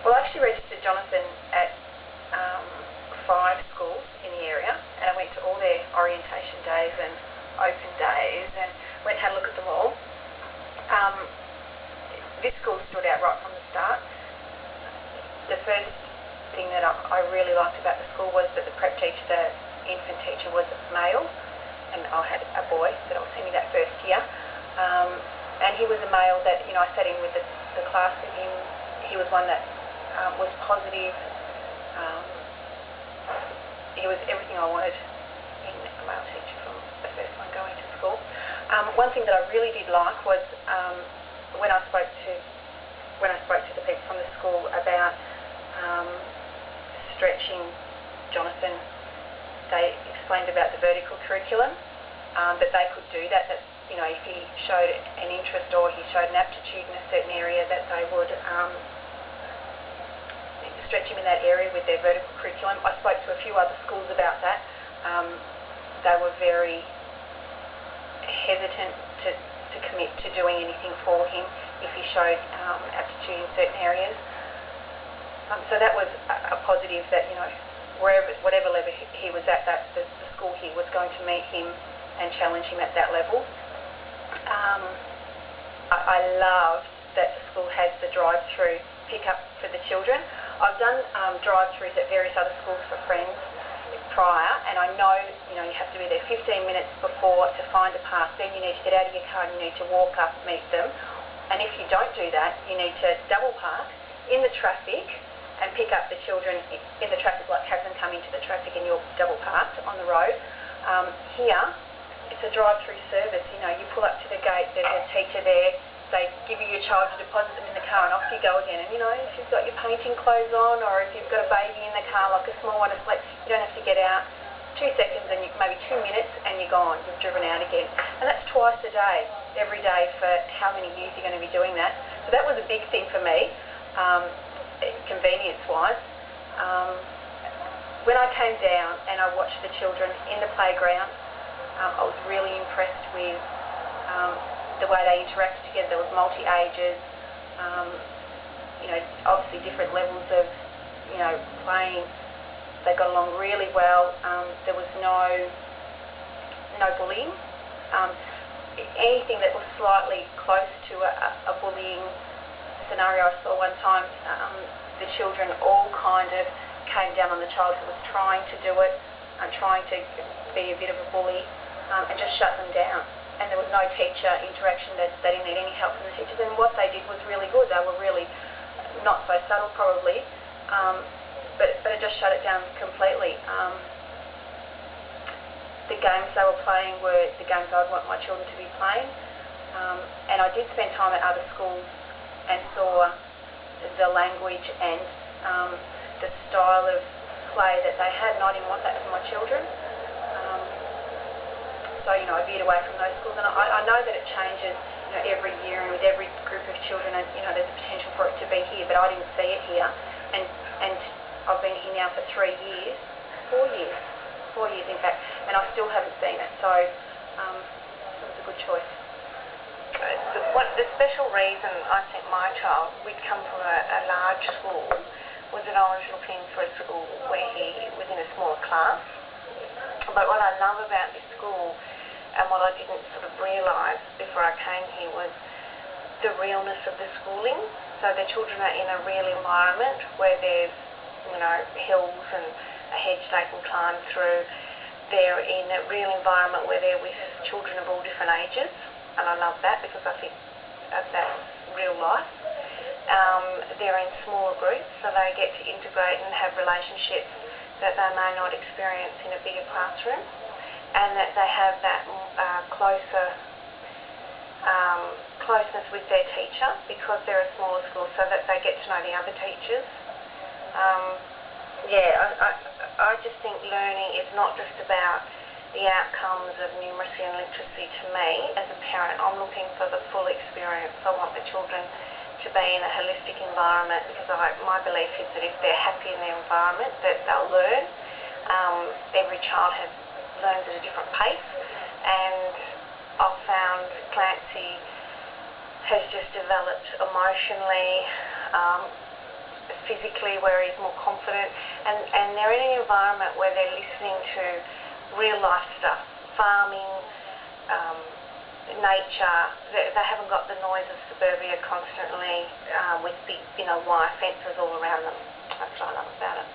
Well, I actually registered Jonathan at 5 schools in the area, and I went to all their orientation days and open days and went and had a look at them all. This school stood out right from the start. The first thing that I really liked about the school was that the prep teacher, the infant teacher, was male, and I had a boy that I was sending that first year. And he was a male that, I sat in with the class with him. He was one that was positive. He was everything I wanted in a male teacher from the first one going to school. One thing that I really did like was when I spoke to the people from the school about stretching Jonathan, they explained about the vertical curriculum, that they could do that, if he showed an interest or he showed an aptitude in a certain area, that they would stretch him in that area with their vertical curriculum. I spoke to a few other schools about that. They were very hesitant to commit to doing anything for him if he showed aptitude in certain areas. So that was a positive that, whatever level he was at, that the school here was going to meet him and challenge him at that level. I loved that the school has the drive-through pick-up for the children. I've done drive-throughs at various other schools for friends prior, and I know, you have to be there 15 minutes before to find a pass. Then you need to get out of your car and you need to walk up, meet them. And if you don't do that, you need to double park in the traffic and pick up the children in the traffic, like have them come into the traffic and you're double parked on the road. Here, it's a drive-through service. You pull up to the gate, there's a teacher there, they give you your child, you deposit them in the car, and off you go again. And if you've got your painting clothes on, or if you've got a baby in the car, like a small one, you don't have to get out 2 seconds and maybe 2 minutes and you're gone, you've driven out again. And that's twice a day, every day for how many years you're going to be doing that. So that was a big thing for me, convenience-wise. When I came down and I watched the children in the playground, I was really impressed with the way they interacted together. There was multi-ages, obviously different levels of, playing. They got along really well. There was no bullying. Anything that was slightly close to a bullying scenario I saw one time, the children all kind of came down on the child who was trying to do it, and trying to be a bit of a bully, and just shut them down. And there was no teacher interaction. They didn't need any help from the teachers. And what they did was really good. They were really not so subtle, probably, but it just shut it down completely. The games they were playing were the games I'd want my children to be playing. And I did spend time at other schools and saw the language and the style of play that they had, and I didn't want that for my children. So, I veered away from those schools, and I know that it changes, every year and with every group of children, and, there's a potential for it to be here, but I didn't see it here. And I've been here now for 3 years, 4 years in fact, and I still haven't seen it, so it was a good choice. The special reason I sent my child, we'd come from a large school, was that I was looking for a school where he was in a smaller class. But what I love about this school, and what I didn't sort of realise before I came here, was the realness of the schooling. So the children are in a real environment where there's, hills and a hedge they can climb through. They're in a real environment where they're with children of all different ages, and I love that because I think that's real life. They're in smaller groups, so they get to integrate and have relationships that they may not experience in a bigger classroom, and that they have that closeness with their teacher because they're a smaller school, so that they get to know the other teachers. I just think learning is not just about the outcomes of numeracy and literacy. To me, as a parent, I'm looking for the full experience. I want the children to be in a holistic environment, because my belief is that if they're happy in their environment, that they'll learn. Every child learns at a different pace, and I've found Clancy has just developed emotionally, physically, where he's more confident, and they're in an environment where they're listening to real life stuff, farming, nature. They haven't got the noise of suburbia constantly with big, wire fences all around them. That's what I love about it.